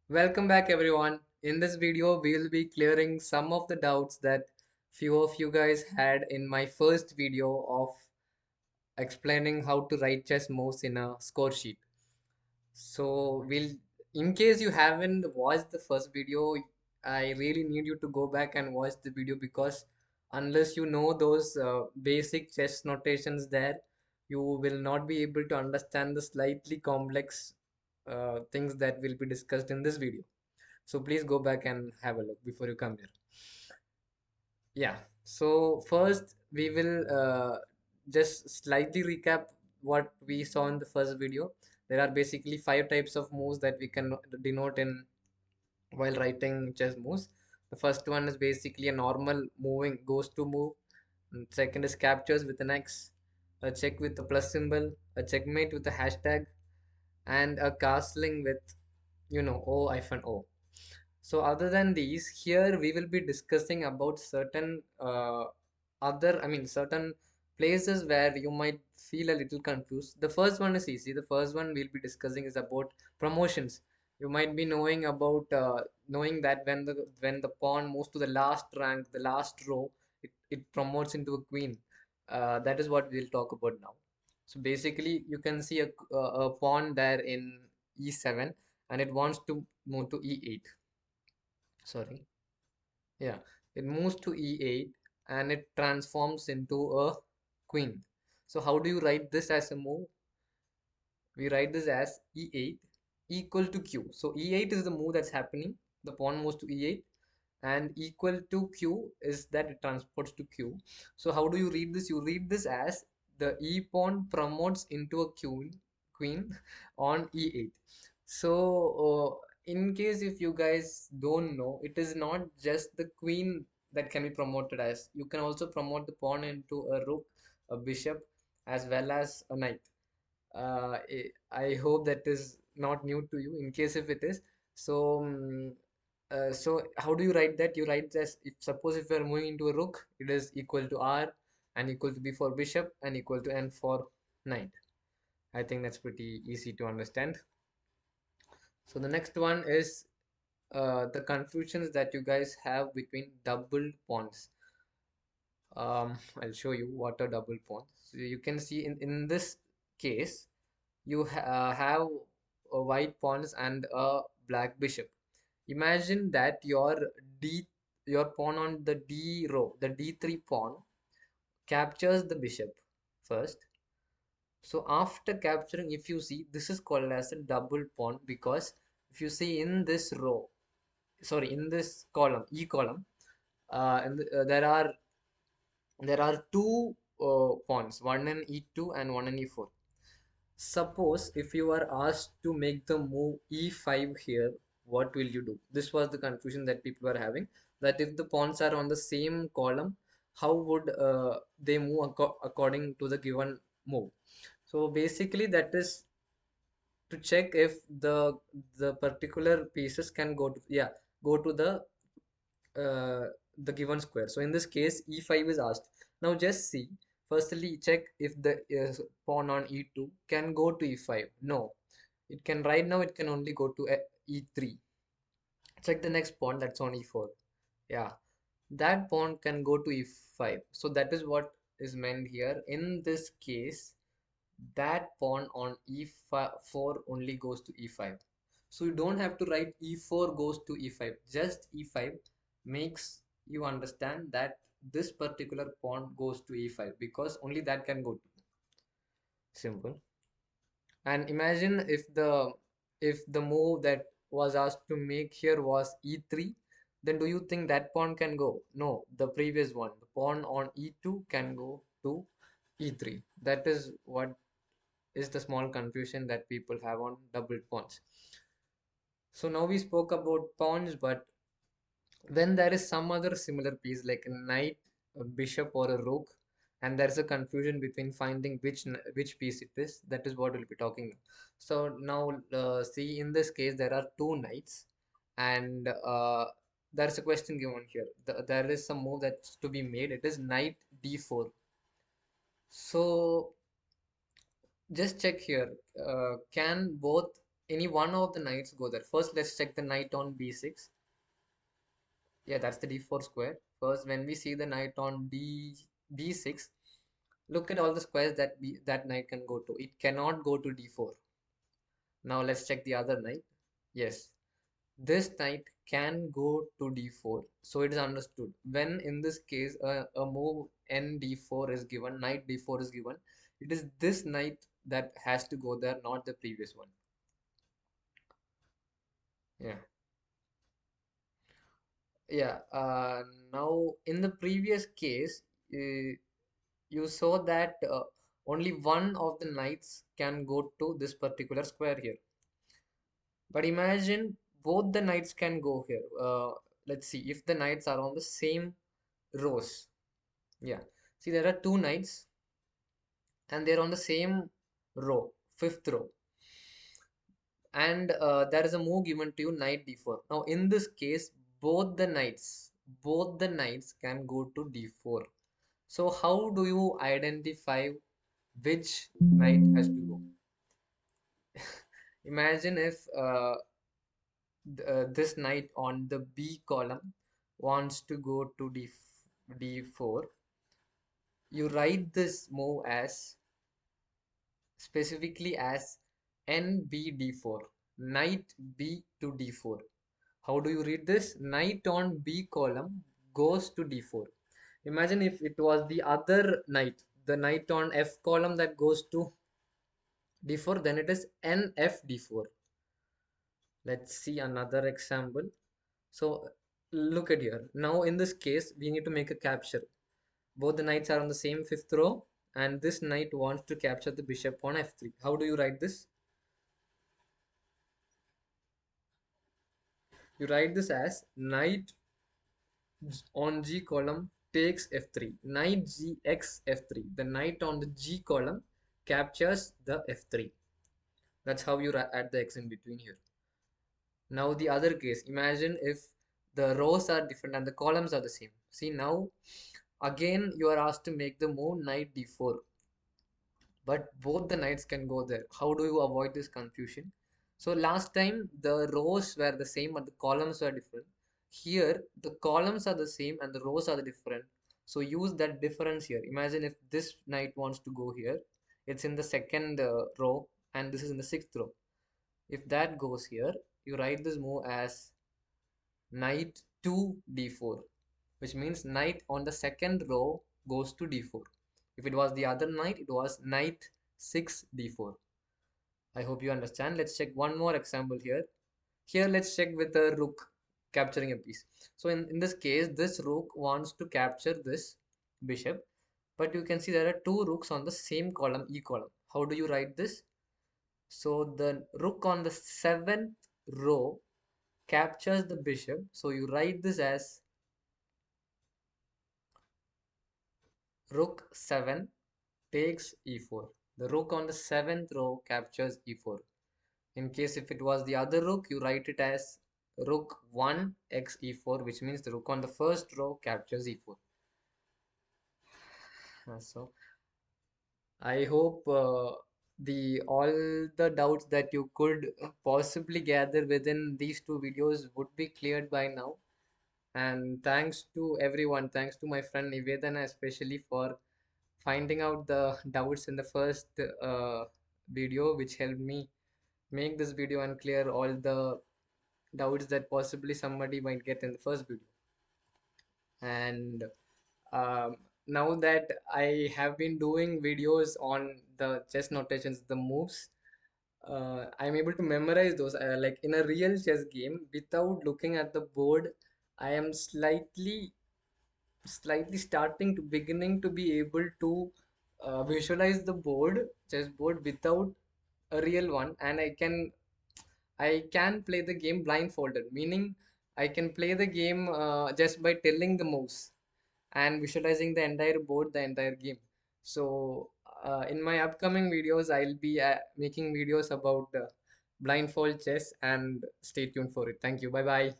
Welcome back everyone. In this video, we will be clearing some of the doubts that few of you guys had in my first video of explaining how to write chess moves in a score sheet. So in case you haven't watched the first video, I really need you to go back and watch the video because unless you know those basic chess notations there, you will not be able to understand the slightly complex things that will be discussed in this video. So please go back and have a look before you come here. Yeah. So first we will just slightly recap what we saw in the first video. There are basically five types of moves that we can denote in while writing chess moves. The first one is basically a normal moving goes to move. And second is captures with an X, a check with a plus symbol, a checkmate with a hashtag, and a castling with O-O. So other than these, here we will be discussing about certain certain places where you might feel a little confused. The first one is easy. The first one we'll be discussing is about promotions. You might be knowing that when the pawn moves to the last rank, the last row, it promotes into a queen. That is what we'll talk about now. So basically, you can see a pawn there in e7, and it wants to move to e8. Sorry, yeah, it moves to e8 and it transforms into a queen. So how do you write this as a move? We write this as e8 equal to q. So e8 is the move that's happening. The pawn moves to e8, and equal to q is that it transports to q. So how do you read this? You read this as the e pawn promotes into a queen on e8. So in case if you guys don't know, it is not just the queen that can be promoted as. You can also promote the pawn into a rook, a bishop, as well as a knight. I hope that is not new to you. In case if it is, so so how do you write that? You write as, if suppose if you are moving into a rook, it is equal to r and equal to b for bishop and equal to n for knight. I think that's pretty easy to understand. So the next one is the confusions that you guys have between double pawns. I'll show you what are double pawns. So you can see in this case, you have a white pawns and a black bishop. Imagine that your pawn on the d row, the d3 pawn, captures the bishop first. So after capturing, if you see, this is called as a double pawn, because if you see in this row, sorry, in this column, e column, there are two pawns, one in e2 and one in e4. Suppose if you are asked to make the move e5 here, what will you do? This was the confusion that people were having, that if the pawns are on the same column, how would they move according to the given move? So basically, that is to check if the particular pieces can go to the given square. So in this case, e5 is asked. Now just see, firstly check if the pawn on e2 can go to e5. No, it can. Right now it can only go to e3. Check the next pawn that's on e4. Yeah, that pawn can go to e5. So that is what is meant here. In this case, that pawn on e4 only goes to e5. So you don't have to write e4 goes to e5. Just e5 makes you understand that this particular pawn goes to e5 because only that can go to. Simple. And imagine if the move that was asked to make here was e3, then do you think that pawn can go? No, the previous one, the pawn on e2 can go to e3. That is what is the small confusion that people have on double pawns. So now we spoke about pawns, but when there is some other similar piece like a knight, a bishop, or a rook, and there's a confusion between finding which piece it is, that is what we'll be talking. So now see, in this case there are two knights, and there's a question given here. There is some move that's to be made. It is knight d4. So just check here. Can both any one of the knights go there. First, let's check the knight on b6. Yeah, that's the d4 square. First, when we see the knight on b6, look at all the squares that knight can go to. It cannot go to d4. Now let's check the other knight. Yes, this knight can go to d4. So it is understood. When in this case a move n d4 is given, knight d4 is given, it is this knight that has to go there, not the previous one. Yeah. Yeah. Now in the previous case, you saw that only one of the knights can go to this particular square here. But imagine both the knights can go here. Let's see if the knights are on the same rows. Yeah. See, there are two knights and they're on the same row, fifth row. And there is a move given to you, knight d4. Now, in this case, both the knights can go to d4. So, how do you identify which knight has to go? Imagine if this knight on the B column wants to go to d4. You write this move as specifically as NBD4, knight B to D4. How do you read this? Knight on B column goes to D4. Imagine if it was the other knight, the knight on F column that goes to D4, then it is NFD4. Let's see another example. So look at here. Now in this case, we need to make a capture. Both the knights are on the same fifth row, and this knight wants to capture the bishop on F3. How do you write this? You write this as knight on G column takes F3. Knight GX F3. The knight on the G column captures the F3. That's how you add the X in between here. Now the other case, imagine if the rows are different and the columns are the same. See, now again you are asked to make the move knight D4. But both the knights can go there. How do you avoid this confusion? So last time the rows were the same but the columns were different. Here the columns are the same and the rows are different. So use that difference here. Imagine if this knight wants to go here, it's in the second row and this is in the sixth row. If that goes here, you write this move as knight to d4, which means knight on the second row goes to d4. If it was the other knight, it was knight 6 d4. I hope you understand. Let's check one more example here. Here, let's check with a rook capturing a piece. So in this case, this rook wants to capture this bishop, but you can see there are two rooks on the same column, E column. How do you write this? So the rook on the seventh row captures the bishop. So you write this as rook 7 takes e4. The rook on the seventh row captures e4. In case if it was the other rook, you write it as rook 1 x e4, which means the rook on the first row captures e4. So I hope the all the doubts that you could possibly gather within these two videos would be cleared by now. And thanks to everyone, thanks to my friend Nivedana especially for finding out the doubts in the first video, which helped me make this video and clear all the doubts that possibly somebody might get in the first video. And um, now that I have been doing videos on the chess notations, the moves, I'm able to memorize those like in a real chess game without looking at the board. I am slightly starting to beginning to be able to visualize the chessboard without a real one, and I can play the game blindfolded, meaning I can play the game just by telling the moves and visualizing the entire board, the entire game. So in my upcoming videos, I'll be making videos about blindfold chess, and stay tuned for it. Thank you. Bye bye.